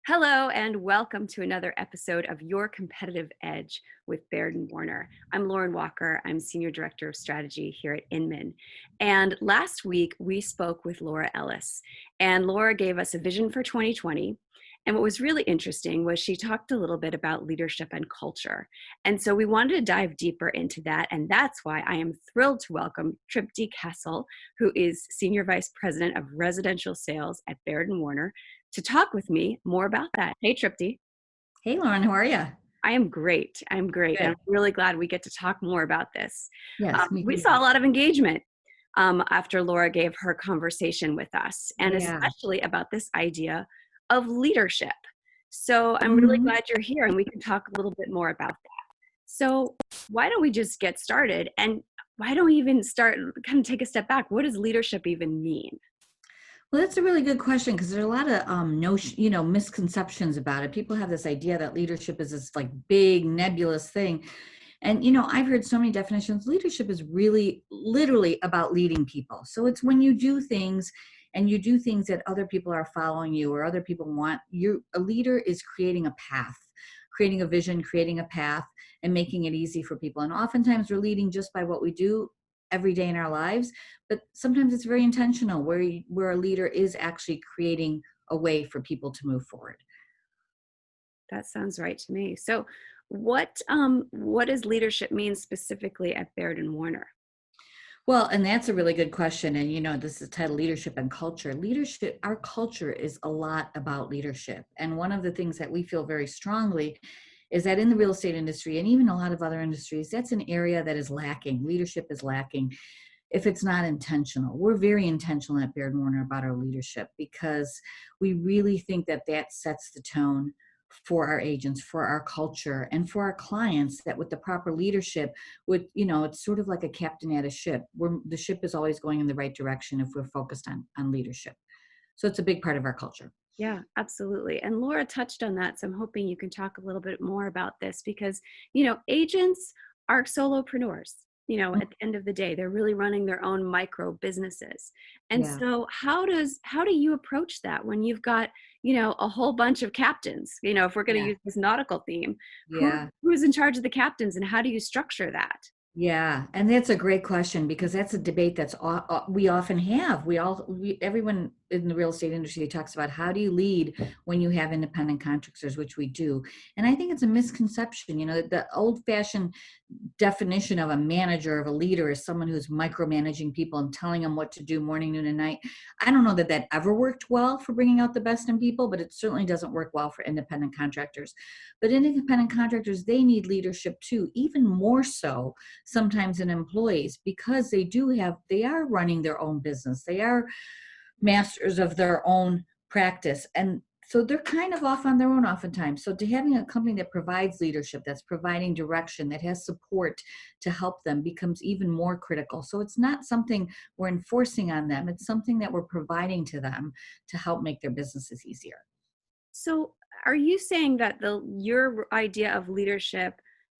Hello, and welcome to another episode of Your Competitive Edge with Baird Warner. I'm Lauren Walker. I'm Senior Director of Strategy here at Inman. And last week, we spoke with Laura Ellis, and Laura gave us a vision for 2020. And what was really interesting was she talked a little bit about leadership and culture. And so we wanted to dive deeper into that. And that's why I am thrilled to welcome Tripti Kessel, who is Senior Vice President of Residential Sales at Baird Warner, to talk with me more about that. Hey, Tripti. Hey, Lauren, how are you? I am great. I'm great. And Good. I'm really glad we get to talk more about this. Yes, me We too. saw a lot of engagement after Laura gave her conversation with us, and Yeah. especially about this idea of leadership. So I'm really Mhm. glad you're here and we can talk a little bit more about that. So why don't we just get started? And why don't we even start, kind of take a step back? What does leadership even mean? Well, that's a really good question because there's a lot of misconceptions about it. People have this idea that leadership is this like big nebulous thing. And I've heard so many definitions. Leadership is really literally about leading people. So it's when you do things and you do things that other people are following you or other people want. You a leader is creating a path, creating a vision, creating a path, and making it easy for people. And oftentimes we're leading just by what we do every day in our lives, but sometimes it's very intentional where a leader is actually creating a way for people to move forward. That sounds right to me. So what does leadership mean specifically at Baird and Warner? Well, and that's a really good question. And this is titled Leadership and Culture. Leadership, our culture is a lot about leadership. And one of the things that we feel very strongly is that in the real estate industry and even a lot of other industries, that's an area that is lacking. Leadership is lacking if it's not intentional. We're very intentional at Baird Warner about our leadership because we really think that that sets the tone for our agents, for our culture, and for our clients, that with the proper leadership, it's sort of like a captain at a ship where the ship is always going in the right direction if we're focused on leadership. So it's a big part of our culture. Yeah, absolutely. And Laura touched on that. So I'm hoping you can talk a little bit more about this because, agents are solopreneurs. At the end of the day, they're really running their own micro businesses. And Yeah. so how do you approach that when you've got, a whole bunch of captains? If we're going to Yeah. use this nautical theme, Yeah. who's in charge of the captains and how do you structure that? Yeah, and that's a great question because that's a debate we often have. Everyone in the real estate industry talks about how do you lead when you have independent contractors, which we do. And I think it's a misconception. The old-fashioned definition of a manager, of a leader, is someone who's micromanaging people and telling them what to do morning, noon, and night. I don't know that that ever worked well for bringing out the best in people, but it certainly doesn't work well for independent contractors. But independent contractors, they need leadership too, even more so sometimes in employees, because they are running their own business. They are masters of their own practice. And so they're kind of off on their own oftentimes. So to having a company that provides leadership, that's providing direction, that has support to help them becomes even more critical. So it's not something we're enforcing on them. It's something that we're providing to them to help make their businesses easier. So, are you saying that your idea of leadership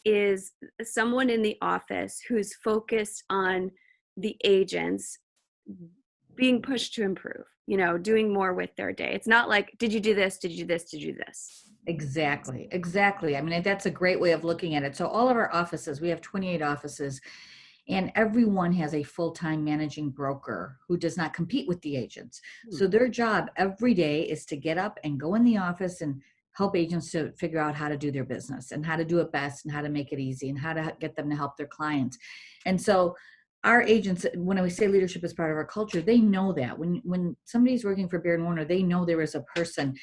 is someone in the office who's focused on the agents being pushed to improve, doing more with their day? It's not like, did you do this? Did you do this? Did you do this? Exactly. Exactly. I mean, that's a great way of looking at it. So all of our offices, we have 28 offices, and everyone has a full-time managing broker who does not compete with the agents. Hmm. So their job every day is to get up and go in the office and help agents to figure out how to do their business and how to do it best and how to make it easy and how to get them to help their clients. And so our agents, when we say leadership is part of our culture, they know that when somebody's working for Baird Warner, they know there is a person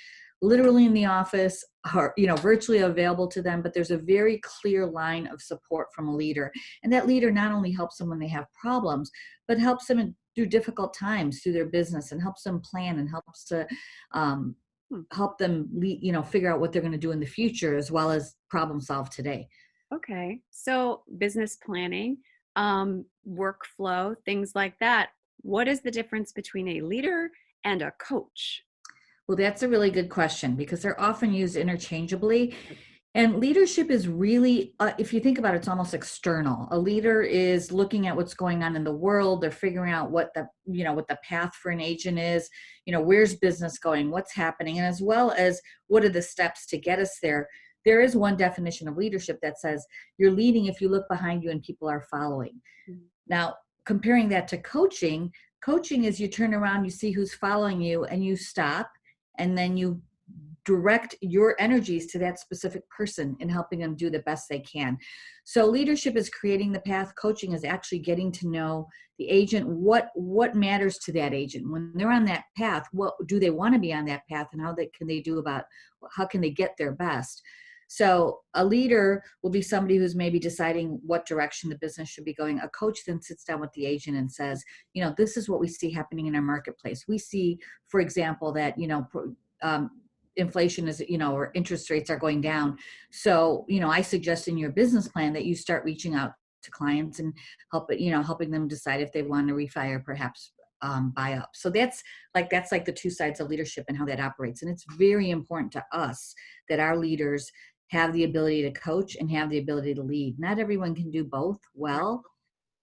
literally in the office or virtually available to them, but there's a very clear line of support from a leader. And that leader not only helps them when they have problems, but helps them through difficult times through their business and helps them plan and helps to um, Hmm. help them figure out what they're going to do in the future as well as problem solve today. Okay. So, business planning, workflow, things like that. What is the difference between a leader and a coach? Well, that's a really good question because they're often used interchangeably. And leadership is really, if you think about it, it's almost external. A leader is looking at what's going on in the world. They're figuring out what the path for an agent is, where's business going, what's happening, and as well as what are the steps to get us there. There is one definition of leadership that says you're leading if you look behind you and people are following. Mhm. Now, comparing that to coaching, coaching is you turn around, you see who's following you, and you stop, and then you direct your energies to that specific person and helping them do the best they can. So leadership is creating the path. Coaching is actually getting to know the agent, what matters to that agent when they're on that path. What do they want to be on that path, and how can they get their best? So a leader will be somebody who's maybe deciding what direction the business should be going. A coach then sits down with the agent and says, this is what we see happening in our marketplace. We see, for example, that, um, inflation is, or interest rates are going down. So, I suggest in your business plan that you start reaching out to clients and helping them decide if they want to refi or perhaps buy up. So that's like the two sides of leadership and how that operates. And it's very important to us that our leaders have the ability to coach and have the ability to lead. Not everyone can do both well,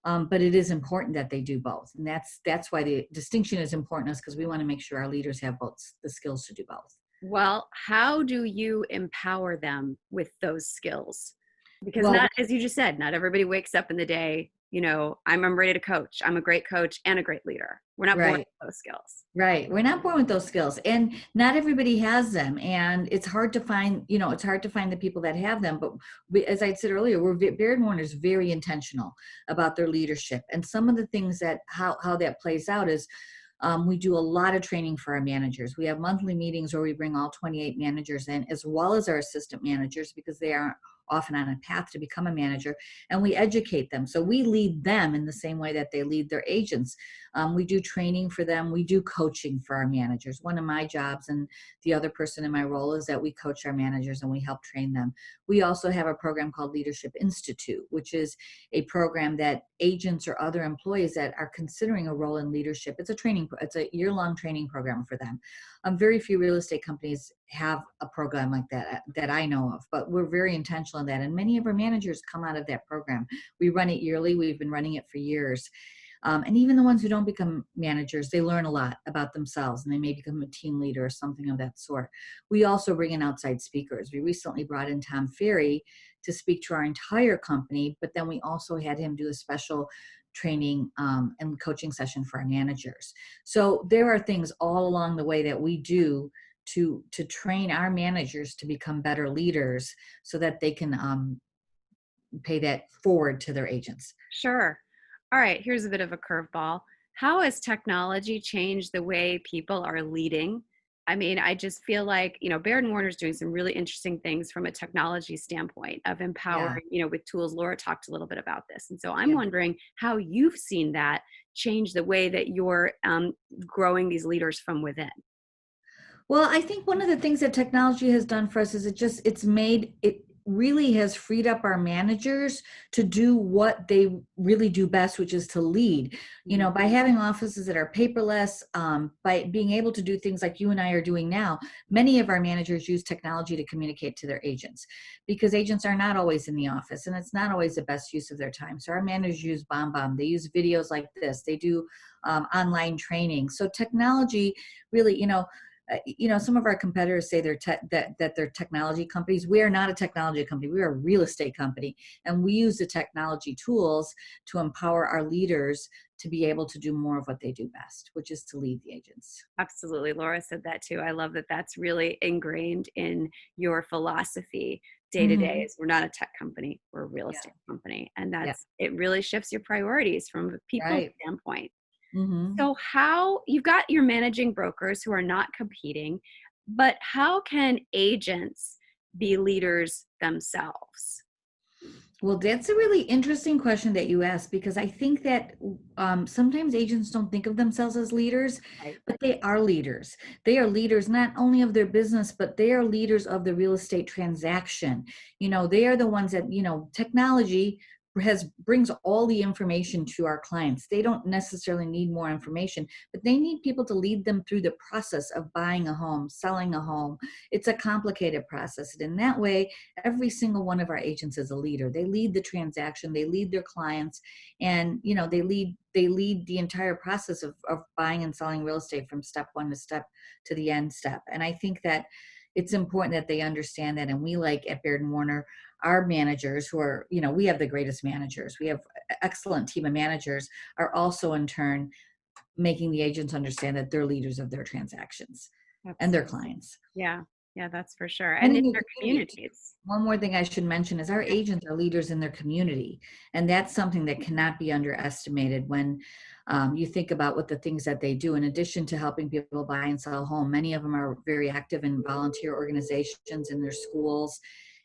but it is important that they do both. And that's why the distinction is important to us, because we want to make sure our leaders have both the skills to do both. Well, how do you empower them with those skills? Because Well, not, as you just said, not everybody wakes up in the day, I'm ready to coach. I'm a great coach and a great leader. We're not born right. with those skills. Right. We're not born with those skills, and not everybody has them. And it's hard to find, the people that have them. But as I said earlier, Baird Warner is very intentional about their leadership. And some of the things that how that plays out is we do a lot of training for our managers. We have monthly meetings where we bring all 28 managers in, as well as our assistant managers, because they are often on a path to become a manager, and we educate them. So we lead them in the same way that they lead their agents. We do training for them. We do coaching for our managers. One of my jobs and the other person in my role is that we coach our managers and we help train them. We also have a program called Leadership Institute, which is a program that agents or other employees that are considering a role in leadership. It's a year-long training program for them. Very few real estate companies have a program like that I know of, but we're very intentional in that. And many of our managers come out of that program. We run it yearly. We've been running it for years. And even the ones who don't become managers, they learn a lot about themselves, and they may become a team leader or something of that sort. We also bring in outside speakers. We recently brought in Tom Ferry to speak to our entire company, but then we also had him do a special training and coaching session for our managers. So there are things all along the way that we do to train our managers to become better leaders, so that they can pay that forward to their agents. Sure. All right, here's a bit of a curveball. How has technology changed the way people are leading? I mean, I just feel like, Baird Warner is doing some really interesting things from a technology standpoint of Yeah, empowering, with tools. Laura talked a little bit about this. And so I'm yeah. wondering how you've seen that change the way that you're growing these leaders from within. Well, I think one of the things that technology has done for us is it really has freed up our managers to do what they really do best, which is to lead. By having offices that are paperless, by being able to do things like you and I are doing now, many of our managers use technology to communicate to their agents, because agents are not always in the office and it's not always the best use of their time. So our managers use BombBomb. They use videos like this. They do online training. So technology really, some of our competitors say that they're technology companies. We are not a technology company. We are a real estate company, and we use the technology tools to empower our leaders to be able to do more of what they do best, which is to lead the agents. Absolutely. Laura said that too. I love that that's really ingrained in your philosophy day to day. Mm-hmm. Is we're not a tech company, we're a real Yeah. estate company. And Yeah. it really shifts your priorities from a people Right. standpoint. Mm-hmm. So how you've got your managing brokers who are not competing, but how can agents be leaders themselves? Well, that's a really interesting question that you asked, because I think that sometimes agents don't think of themselves as leaders, Right. but they are leaders. They are leaders not only of their business, but they are leaders of the real estate transaction. They are the ones that, technology brings all the information to our clients. They don't necessarily need more information, but they need people to lead them through the process of buying a home, selling a home. It's a complicated process. And in that way, every single one of our agents is a leader. They lead the transaction, they lead their clients, and they lead the entire process of buying and selling real estate from step one to step to the end step. And I think that it's important that they understand that. And we, like at Baird Warner, our managers who are, we have the greatest managers. We have excellent team of managers, are also in turn making the agents understand that they're leaders of their transactions and their Absolutely. clients. Yeah. Yeah, that's for sure. And And in in your their community, communities. one more thing I should mention is our agents are leaders in their community. And that's something that cannot be underestimated when you think about what the things that they do. In addition to helping people buy and sell a home, many of them are very active in volunteer organizations in their schools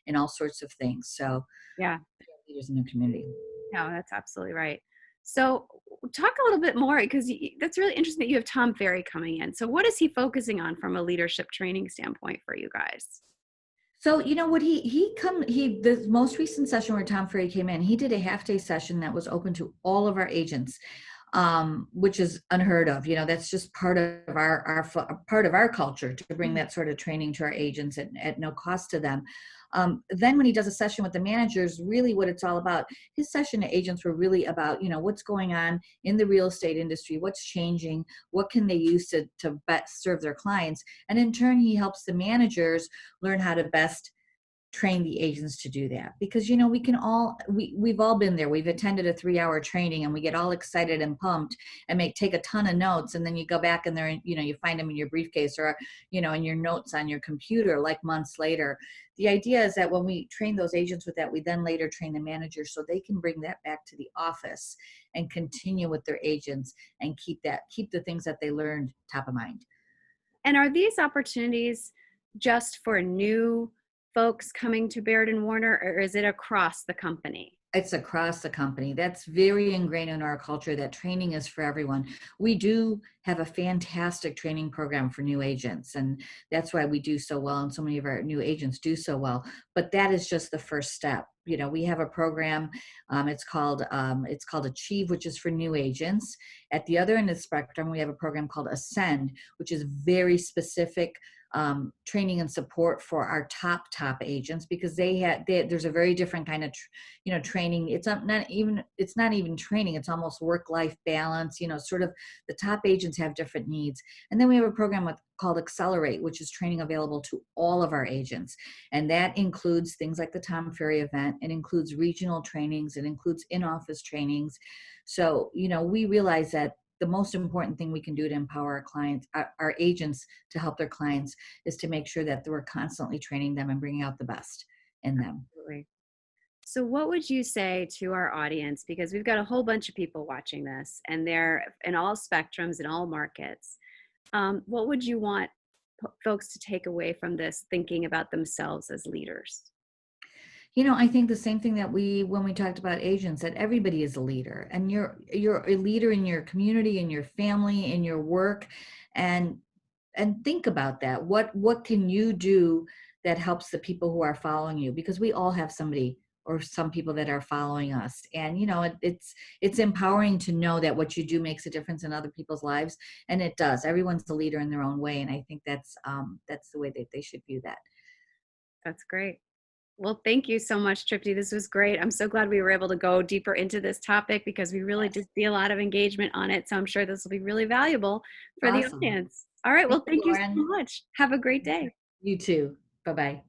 and all sorts of things. So Yeah. they're leaders in their community. No, that's absolutely right. So talk a little bit more because that's really interesting that you have Tom Ferry coming in. So what is he focusing on from a leadership training standpoint for you guys? So you know what the most recent session where Tom Ferry came in, he did a half day session that was open to all of our agents, which is unheard of. That's just part of part of our culture to bring Mhm. that sort of training to our agents at no cost to them. Then when he does a session with the managers, really what it's all about, his session to agents were really about, what's going on in the real estate industry, what's changing, what can they use to best serve their clients. And in turn, he helps the managers learn how to best train the agents to do that. Because we've all been there. We've attended a 3-hour training and we get all excited and pumped and take a ton of notes, and then you go back and you find them in your briefcase or in your notes on your computer like months later. The idea is that when we train those agents with that, we then later train the managers so they can bring that back to the office and continue with their agents and keep the things that they learned top of mind. And are these opportunities just for new folks coming to Baird and Warner, or is it across the company? It's across the company. That's very ingrained in our culture that training is for everyone. We do have a fantastic training program for new agents, and that's why we do so well, and so many of our new agents do so well. But that is just the first step. We have a program. It's called Achieve, which is for new agents. At the other end of the spectrum, we have a program called Ascend, which is very specific training and support for our top agents, because there's a very different kind of training. It's not even training. It's almost work-life balance. Sort of the top agents have different needs. And then we have a program called Accelerate, which is training available to all of our agents. And that includes things like the Tom Ferry event. It includes regional trainings. It includes in-office trainings. So, we realize that the most important thing we can do to empower our clients, our agents, to help their clients, is to make sure that we're constantly training them and bringing out the best in them. Absolutely. So, what would you say to our audience? Because we've got a whole bunch of people watching this, and they're in all spectrums, in all markets. What would you want folks to take away from this, thinking about themselves as leaders? I think the same thing that when we talked about agents, that everybody is a leader, and you're a leader in your community, in your family, in your work, and think about that. What can you do that helps the people who are following you? Because we all have somebody or some people that are following us, and it's empowering to know that what you do makes a difference in other people's lives, and it does. Everyone's a leader in their own way, and I think that's the way that they should view that. That's great. Well, thank you so much, Tripti. This was great. I'm so glad we were able to go deeper into this topic because we really did Yes. see a lot of engagement on it. So I'm sure this will be really valuable for the Awesome. audience. All right. Thank Well, you, thank you so Lauren. much. Have a great day. You too. Bye-bye.